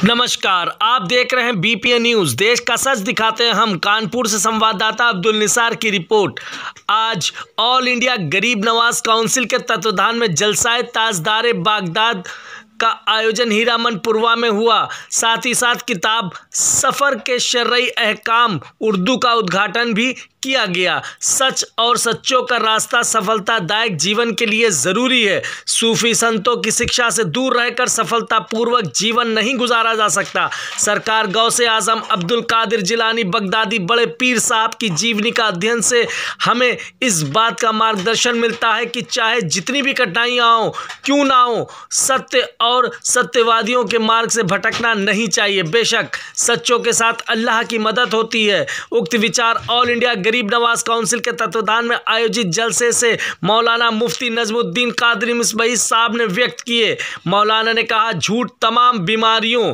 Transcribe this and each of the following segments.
नमस्कार, आप देख रहे हैं बीपीए न्यूज। देश का सच दिखाते हैं हम। कानपुर से संवाददाता अब्दुल निसार की रिपोर्ट। आज ऑल इंडिया गरीब नवाज काउंसिल के तत्वाधान में जलसाए ताजदारे बागदाद का आयोजन हीरामनपुरवा में हुआ। साथ ही साथ किताब सफ़र के शरई अहकाम उर्दू का उद्घाटन भी किया गया। सच और सच्चों का रास्ता सफलतादायक जीवन के लिए ज़रूरी है। सूफी संतों की शिक्षा से दूर रहकर सफलतापूर्वक जीवन नहीं गुजारा जा सकता। सरकार गौसे आजम अब्दुल कादिर जिलानी बगदादी बड़े पीर साहब की जीवनी का अध्ययन से हमें इस बात का मार्गदर्शन मिलता है कि चाहे जितनी भी कठिनाइयाँ हों क्यों ना हो, सत्य और सत्यवादियों के मार्ग से भटकना नहीं चाहिए। बेशक सच्चों के साथ अल्लाह की मदद होती है। उक्त विचार ऑल इंडिया गरीब नवाज काउंसिल के तत्वाधान में आयोजित जलसे से मौलाना मुफ्ती नजमुद्दीन कादरी मिसबही साहब ने व्यक्त किए। मौलाना ने कहा, झूठ तमाम बीमारियों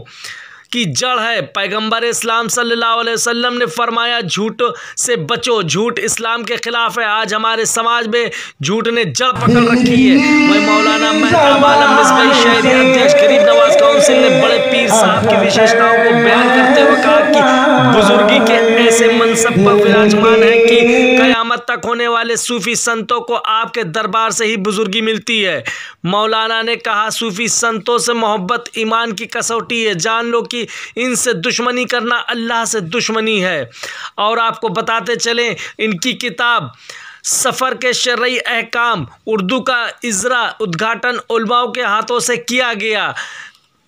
की जड़ है। पैगंबर इस्लाम सल्लल्लाहु अलैहि वसल्लम ने फरमाया, झूठ से बचो, झूठ इस्लाम के खिलाफ है। आज हमारे समाज में झूठ ने जड़ पकड़ रखी है। वही मौलाना मेहताब आलम मिसबही शहरी अध्यक्ष गरीब नवाज काउंसिल ने बड़े पीर साहब की विशेषताओं को बयान करते हुए कहा कि बुजुर्गी के ऐसे मनसब पर विराजमान है कि कयामत तक होने वाले सूफी संतों को आपके दरबार से ही बुजुर्गी मिलती है। मौलाना ने कहा, सूफी संतों से मोहब्बत ईमान की कसौटी है। जान लो कि इनसे दुश्मनी करना अल्लाह से दुश्मनी है। और आपको बताते चलें, इनकी किताब सफ़र के शरई अहकाम उर्दू का इजरा उद्घाटन उलमाओं के हाथों से किया गया।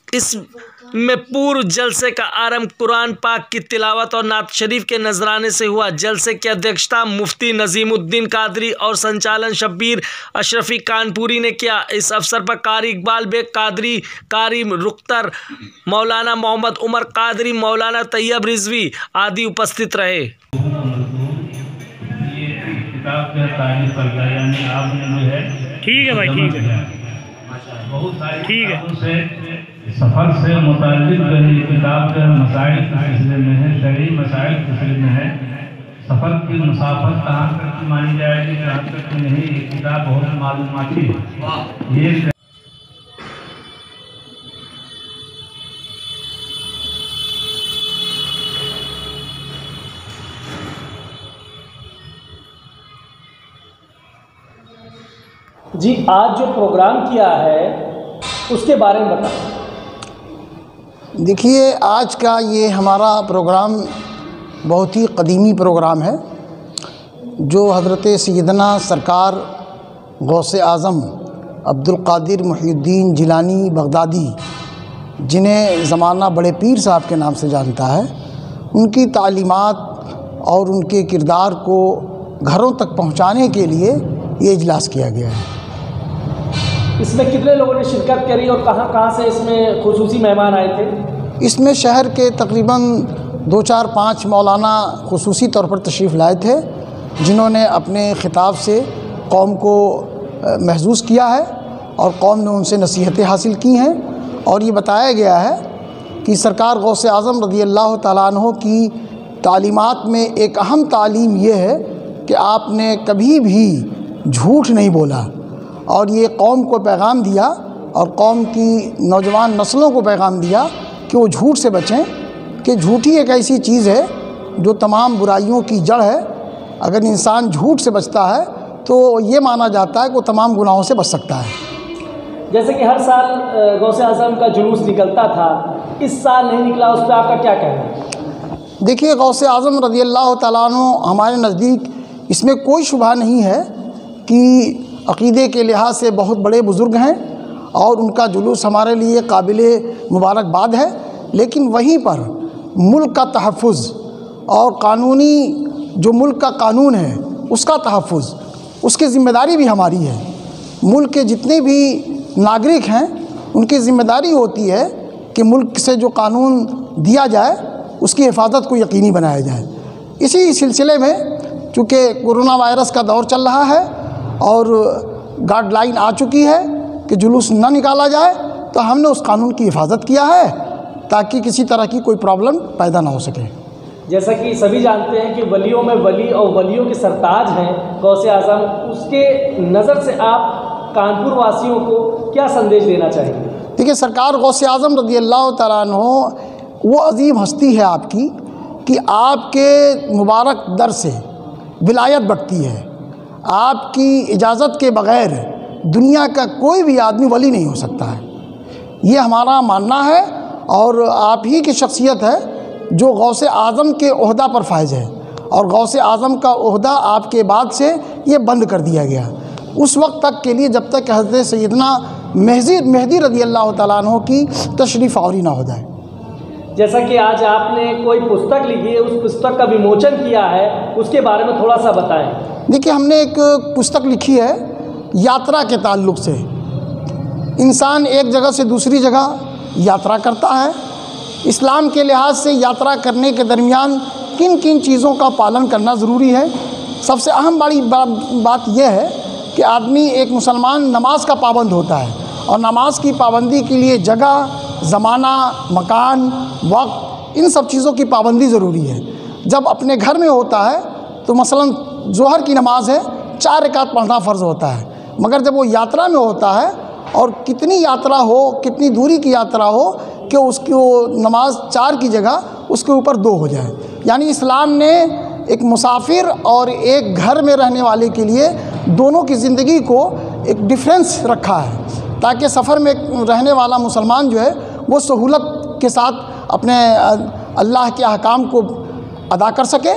इसमें पूर्व जलसे का आरंभ कुरान पाक की तिलावत और नात शरीफ के नजराने से हुआ। जलसे की अध्यक्षता मुफ्ती नजीमुद्दीन कादरी और संचालन शब्बीर अशरफी कानपुरी ने किया। इस अवसर पर कारी इकबाल बेग कादरी, कारी रुख्तर, मौलाना मोहम्मद उमर कादरी, मौलाना तैयब रिजवी आदि उपस्थित रहे। ठीक है भाई, ठीक है, बहुत सारी ठीक है। सफ़र से मुताल्लिक़ किताब के मसाइल के सिलसिले में है, शरई मसाइल के सिलसिले में है। सफ़र की मुसाफत कहाँ तक की मानी जाएगी, कहाँ तक की नहीं, ये किताब बहुत मालूमाती है। ये जी, आज जो प्रोग्राम किया है उसके बारे में बताएं। देखिए, आज का ये हमारा प्रोग्राम बहुत ही क़दीमी प्रोग्राम है, जो हज़रत सैयदना सरकार गौसे आज़म अब्दुल कादिर मुहीउद्दीन जिलानी बगदादी, जिन्हें ज़माना बड़े पीर साहब के नाम से जानता है, उनकी तालीमात और उनके किरदार को घरों तक पहुँचाने के लिए ये इजलास किया गया है। इसमें कितने लोगों ने शिरकत करी और कहाँ से इसमें खुसूसी मेहमान आए थे? इसमें शहर के तकरीबन 2, 4, 5 मौलाना खुसूसी तौर पर तशरीफ़ लाए थे, जिन्होंने अपने ख़िताब से कौम को महसूस किया है और कौम ने उनसे नसीहतें हासिल की हैं। और ये बताया गया है कि सरकार गौसे आज़म रज़ियल्लाहु ताला अन्हु की तालीमात में एक अहम तालीम ये है कि आपने कभी भी झूठ नहीं बोला, और ये कौम को पैगाम दिया और कौम की नौजवान नस्लों को पैगाम दिया कि वो झूठ से बचें, कि झूठी एक ऐसी चीज़ है जो तमाम बुराइयों की जड़ है। अगर इंसान झूठ से बचता है तो ये माना जाता है कि वो तमाम गुनाहों से बच सकता है। जैसे कि हर साल गौसे आज़म का जुलूस निकलता था, इस साल नहीं निकला, उस पर आपका क्या कहना है? देखिए, गौसे आज़म रज़ियल्लाहु ताला अन्हु हमारे नज़दीक इसमें कोई शुबहा नहीं है कि अक़ीदे के लिहाज से बहुत बड़े बुज़ुर्ग हैं और उनका जुलूस हमारे लिए काबिले मुबारकबाद है। लेकिन वहीं पर मुल्क का तहफ़्फ़ुज़ और कानूनी जो मुल्क का कानून है उसका तहफ़्फ़ुज़, उसकी ज़िम्मेदारी भी हमारी है। मुल्क के जितने भी नागरिक हैं उनकी ज़िम्मेदारी होती है कि मुल्क से जो कानून दिया जाए उसकी हिफाजत को यकीनी बनाया जाए। इसी सिलसिले में चूँकि कोरोना वायरस का दौर चल रहा है और गाइडलाइन आ चुकी है कि जुलूस न निकाला जाए, तो हमने उस कानून की हिफाजत किया है ताकि किसी तरह की कोई प्रॉब्लम पैदा ना हो सके। जैसा कि सभी जानते हैं कि वलियों में वली और वलियों के सरताज हैं गौसे आज़म, उसके नज़र से आप कानपुर वासियों को क्या संदेश देना चाहेंगे? देखिए, सरकार गौसे आज़म रज़ी अल्लाह तआला अन्हो वो अजीम हस्ती है आपकी कि आपके मुबारक दर से विलायत बढ़ती है। आपकी इजाज़त के बग़ैर दुनिया का कोई भी आदमी वली नहीं हो सकता है, ये हमारा मानना है। और आप ही की शख्सियत है जो गौसे आज़म के ओहदा पर फायज़ है, और गौसे आज़म का ओहदा आपके बाद से ये बंद कर दिया गया उस वक्त तक के लिए जब तक हज़रत सैयदना मेहदी रज़ी अल्लाह तआला अन्हु की तशरीफ़ आवरी ना हो जाए। जैसा कि आज आपने कोई पुस्तक लिखी है, उस पुस्तक का विमोचन किया है, उसके बारे में थोड़ा सा बताएं। देखिए, हमने एक पुस्तक लिखी है यात्रा के ताल्लुक़ से। इंसान एक जगह से दूसरी जगह यात्रा करता है, इस्लाम के लिहाज से यात्रा करने के दरमियान किन किन चीज़ों का पालन करना ज़रूरी है। सबसे अहम बड़ी बात यह है कि आदमी, एक मुसलमान नमाज का पाबंद होता है, और नमाज की पाबंदी के लिए जगह, ज़माना, मकान, वक्त, इन सब चीज़ों की पाबंदी ज़रूरी है। जब अपने घर में होता है तो मसलन ज़ोहर की नमाज है, 4 रकात पढ़ना फ़र्ज़ होता है, मगर जब वो यात्रा में होता है, और कितनी यात्रा हो, कितनी दूरी की यात्रा हो कि उसकी वो नमाज 4 की जगह उसके ऊपर 2 हो जाए। यानी इस्लाम ने एक मुसाफिर और एक घर में रहने वाले के लिए दोनों की ज़िंदगी को एक डिफरेंस रखा है, ताकि सफ़र में रहने वाला मुसलमान जो है वो सहूलत के साथ अपने अल्लाह के अहकाम को अदा कर सके।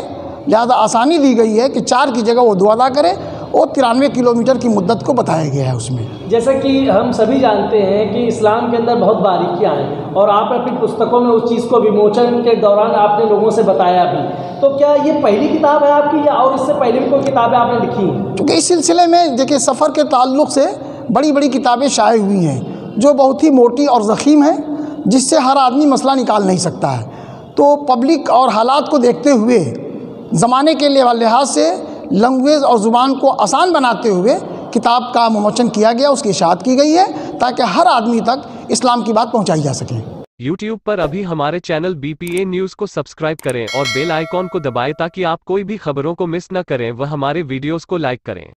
लिहाजा आसानी दी गई है कि 4 की जगह वो 2 अदा करे, और 93 किलोमीटर की मुद्दत को बताया गया है उसमें। जैसा कि हम सभी जानते हैं कि इस्लाम के अंदर बहुत बारीकियां हैं, और आप अपनी पुस्तकों में उस चीज़ को विमोचन के दौरान आपने लोगों से बताया भी। तो क्या ये पहली किताब है आपकी, या और इससे पहले भी कोई किताबें आपने लिखी हैं? क्योंकि इस सिलसिले में देखिए, सफ़र के ताल्लुक़ से बड़ी बड़ी किताबें शाये हुई हैं जो बहुत ही मोटी और ज़ख़ीम हैं, जिससे हर आदमी मसला निकाल नहीं सकता है। तो पब्लिक और हालात को देखते हुए, ज़माने के लिहाज से लैंग्वेज और ज़ुबान को आसान बनाते हुए किताब का विमोचन किया गया, उसकी इशाअत की गई है, ताकि हर आदमी तक इस्लाम की बात पहुंचाई जा सके। YouTube पर अभी हमारे चैनल BPA न्यूज़ को सब्सक्राइब करें और बेल आइकॉन को दबाएं, ताकि आप कोई भी खबरों को मिस न करें व हमारे वीडियोस को लाइक करें।